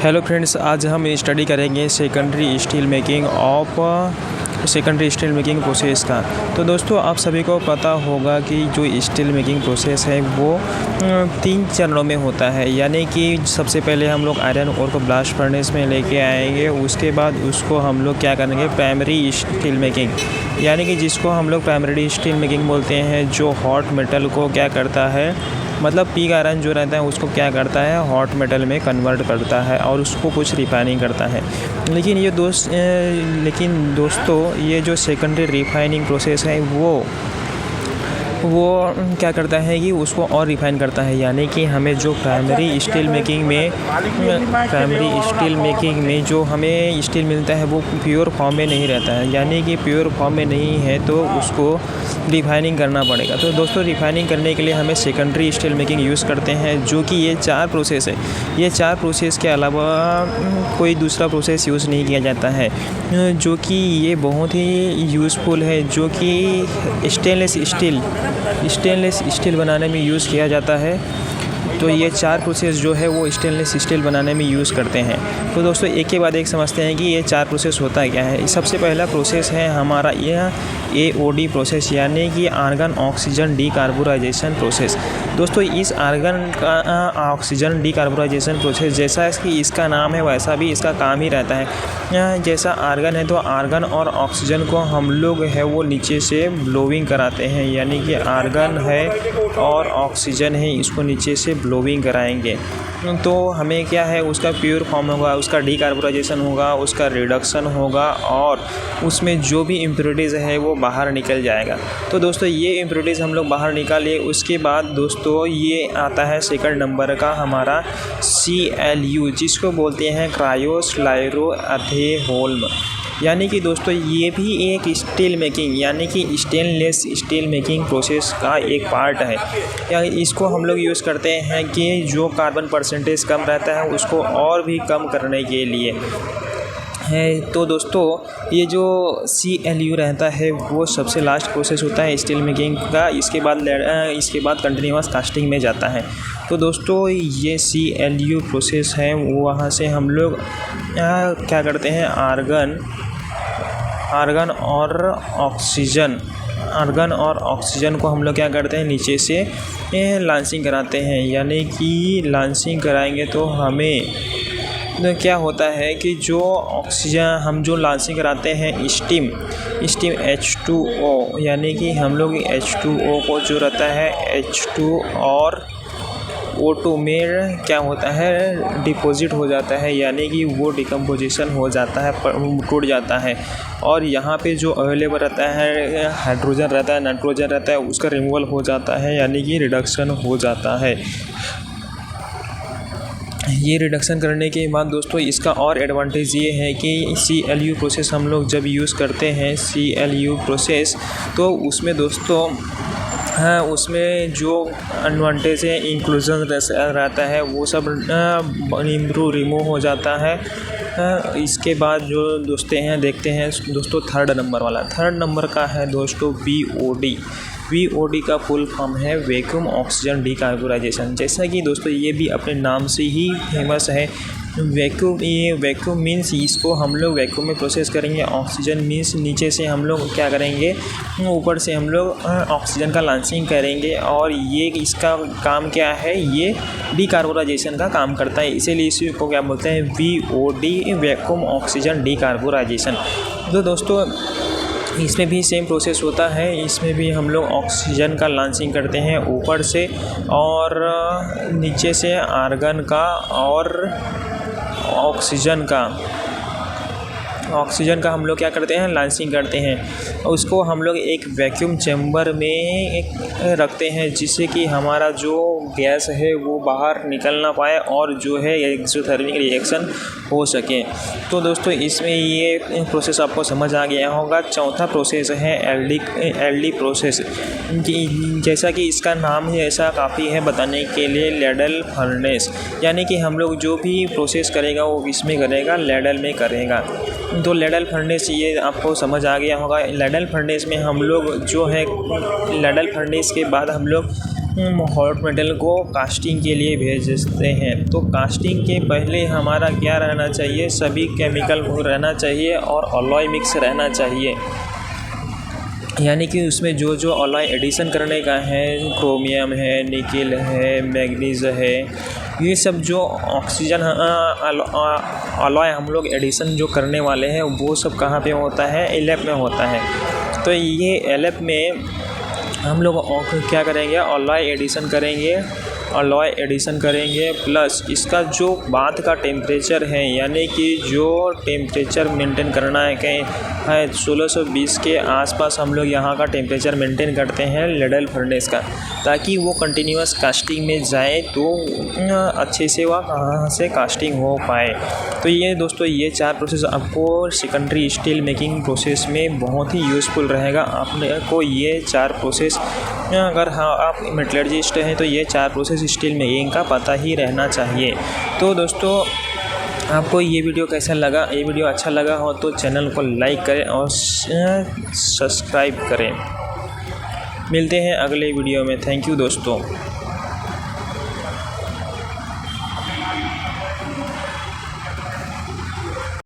Hello friends, आज हम study करेंगे सेकेंडरी स्टील मेकिंग प्रोसेस का। तो दोस्तों, आप सभी को पता होगा कि जो स्टील मेकिंग प्रोसेस है वो 3 चरणों में होता है। यानी कि सबसे पहले हम लोग आयरन ओर को ब्लास्ट फर्नेस में लेके आएंगे। उसके बाद उसको हम लोग क्या करेंगे, प्राइमरी स्टील मेकिंग, यानी कि जिसको हम लोग प्राइमरी स्टील मेकिंग बोलते हैं, जो हॉट मेटल को क्या करता है, मतलब पिग आयरन जो रहता है उसको क्या करता है, हॉट मेटल में कन्वर्ट करता है और उसको कुछ रिफाइनिंग करता है। लेकिन दोस्तों, ये जो सेकेंडरी रिफाइनिंग प्रोसेस है वो क्या करता है कि उसको और रिफ़ाइन करता है। यानी कि हमें जो प्राइमरी स्टील मेकिंग में जो हमें स्टील मिलता है वो प्योर फॉर्म में नहीं रहता है। यानी कि प्योर फॉर्म में नहीं है तो उसको रिफ़ाइनिंग करना पड़ेगा। तो दोस्तों, रिफ़ाइनिंग करने के लिए हमें सेकेंडरी स्टील मेकिंग यूज़ करते हैं, जो कि ये 4 प्रोसेस है। ये 4 प्रोसेस के अलावा कोई दूसरा प्रोसेस यूज़ नहीं किया जाता है, जो कि ये बहुत ही यूज़फुल है, जो कि स्टेनलेस स्टील बनाने में यूज़ किया जाता है। तो ये 4 प्रोसेस जो है वो स्टेनलेस स्टील बनाने में यूज़ करते हैं। तो दोस्तों, एक के बाद एक समझते हैं कि ये 4 प्रोसेस होता क्या है। सबसे पहला प्रोसेस है हमारा यह AOD प्रोसेस, यानी कि आर्गन ऑक्सीजन डीकार्बोराइजेशन प्रोसेस। दोस्तों, इस आर्गन का ऑक्सीजन डीकार्बोराइजेशन प्रोसेस, जैसा कि इसका नाम है वैसा भी इसका काम ही रहता है। जैसा आर्गन है तो आर्गन और ऑक्सीजन को हम लोग है वो नीचे से ब्लोइंग कराते हैं। यानी कि आर्गन है और ऑक्सीजन है, इसको नीचे से ब्लोइंग कराएंगे तो हमें क्या है, उसका प्योर फॉर्म होगा, उसका डीकार्बोराइजेशन होगा, उसका रिडक्शन होगा और उसमें जो भी इम्प्योरिटीज़ है वो बाहर निकल जाएगा। तो दोस्तों, ये इम्प्योरिटीज़ हम लोग बाहर निकाले। उसके बाद दोस्तों, ये आता है सेकंड नंबर का हमारा CLU, जिसको बोलते हैं क्रायोस्लाइरोएथेनॉल। यानी कि दोस्तों, ये भी एक स्टील मेकिंग यानी कि स्टेनलेस स्टील मेकिंग प्रोसेस का एक पार्ट है। या इसको हम लोग यूज़ करते हैं कि जो कार्बन परसेंटेज कम रहता है उसको और भी कम करने के लिए है। तो दोस्तों, ये जो CLU रहता है वो सबसे लास्ट प्रोसेस होता है स्टील मेकिंग का। इसके बाद कंटिन्यूअस कास्टिंग में जाता है। तो दोस्तों, ये CLU प्रोसेस है, वो वहाँ से हम लोग क्या करते हैं, आर्गन और ऑक्सीजन को हम लोग क्या करते हैं, नीचे से लांसिंग कराते हैं। यानी कि लांसिंग कराएंगे तो हमें क्या होता है कि जो ऑक्सीजन हम जो लांसिंग कराते हैं, स्टीम H2O, यानी कि हम लोग H2O को जो रहता है H2 और O2 में क्या होता है, डिपॉजिट हो जाता है। यानी कि वो डिकम्पोजिशन हो जाता है, टूट जाता है। और यहाँ पे जो अवेलेबल रहता है, हाइड्रोजन रहता है, नाइट्रोजन रहता है, उसका रिमूवल हो जाता है, यानी कि रिडक्शन हो जाता है। ये रिडक्शन करने के बाद दोस्तों, इसका और एडवांटेज ये है कि CLU प्रोसेस हम लोग जब यूज़ करते हैं CLU प्रोसेस, तो उसमें दोस्तों उसमें जो एडवांटेज है, इंक्लूजन रहता है, वो सब रिमूव हो जाता है। इसके बाद जो दोस्तों देखते हैं दोस्तों, थर्ड नंबर का है दोस्तों VOD का फुल फॉर्म है वैक्यूम ऑक्सीजन डीकार्बोराइजेशन। जैसा कि दोस्तों, ये भी अपने नाम से ही फेमस है। वैक्यूम मीन्स इसको हम लोग वैक्यूम में प्रोसेस करेंगे। ऑक्सीजन मीन्स नीचे से हम लोग क्या करेंगे, ऊपर से हम लोग ऑक्सीजन का लांचिंग करेंगे। और ये इसका काम क्या है, ये डीकार्बोराइजेशन का काम करता है। इसीलिए इसको क्या बोलते हैं, VOD वैक्यूम ऑक्सीजन डीकार्बोराइजेशन। तो दोस्तों, इसमें भी सेम प्रोसेस होता है। इसमें भी हम लोग ऑक्सीजन का लांचिंग करते हैं ऊपर से, और नीचे से आर्गन का और ऑक्सीजन का हम लोग क्या करते हैं, लांचिंग करते हैं। उसको हम लोग एक वैक्यूम चैम्बर में रखते हैं, जिससे कि हमारा जो गैस है वो बाहर निकल ना पाए और जो है एक्सोथर्मिक रिएक्शन हो सके। तो दोस्तों, इसमें ये प्रोसेस आपको समझ आ गया होगा। चौथा प्रोसेस है LD प्रोसेस, जैसा कि इसका नाम ही ऐसा काफ़ी है बताने के लिए, लैडल फर्नेस। यानी कि हम लोग जो भी प्रोसेस करेगा वो इसमें करेगा, लैडल में करेगा। तो लैडल फर्नेस ये आपको समझ आ गया होगा। लैडल फर्नेस में हम लोग जो है, लैडल फर्नेस के बाद हम लोग हॉट मेटल को कास्टिंग के लिए भेजते हैं। तो कास्टिंग के पहले हमारा क्या रहना चाहिए, सभी केमिकल रहना चाहिए और अलॉय मिक्स रहना चाहिए, यानी कि उसमें जो जो अलॉय एडिशन करने का है, क्रोमियम है, निकेल है, मैग्नीज है, ये सब जो ऑक्सीजन अलॉय हम लोग एडिशन जो करने वाले हैं वो सब कहाँ पे होता है, एलएफ में होता है। तो ये एलएफ में हम लोग क्या करेंगे, अलॉय एडिशन करेंगे प्लस इसका जो बाद का टेम्परेचर है, यानी कि जो टेम्परेचर मेंटेन करना है 1620 के आसपास हम लोग यहाँ का टेम्परेचर मेंटेन करते हैं लेडल फर्नेस का, ताकि वो कंटिन्यूस कास्टिंग में जाए तो अच्छे से वह कहाँ से कास्टिंग हो पाए। तो ये दोस्तों ये 4 प्रोसेस आपको सेकेंडरी स्टील मेकिंग प्रोसेस में बहुत ही यूज़फुल रहेगा। आपने को ये 4 प्रोसेस, अगर हाँ आप मेटलर्जिस्ट हैं तो ये 4 प्रोसेस स्टील मेकिंग का पता ही रहना चाहिए। तो दोस्तों आपको ये वीडियो कैसा लगा, ये वीडियो अच्छा लगा हो तो चैनल को लाइक करें और सब्सक्राइब करें। मिलते हैं अगले वीडियो में। थैंक यू दोस्तों।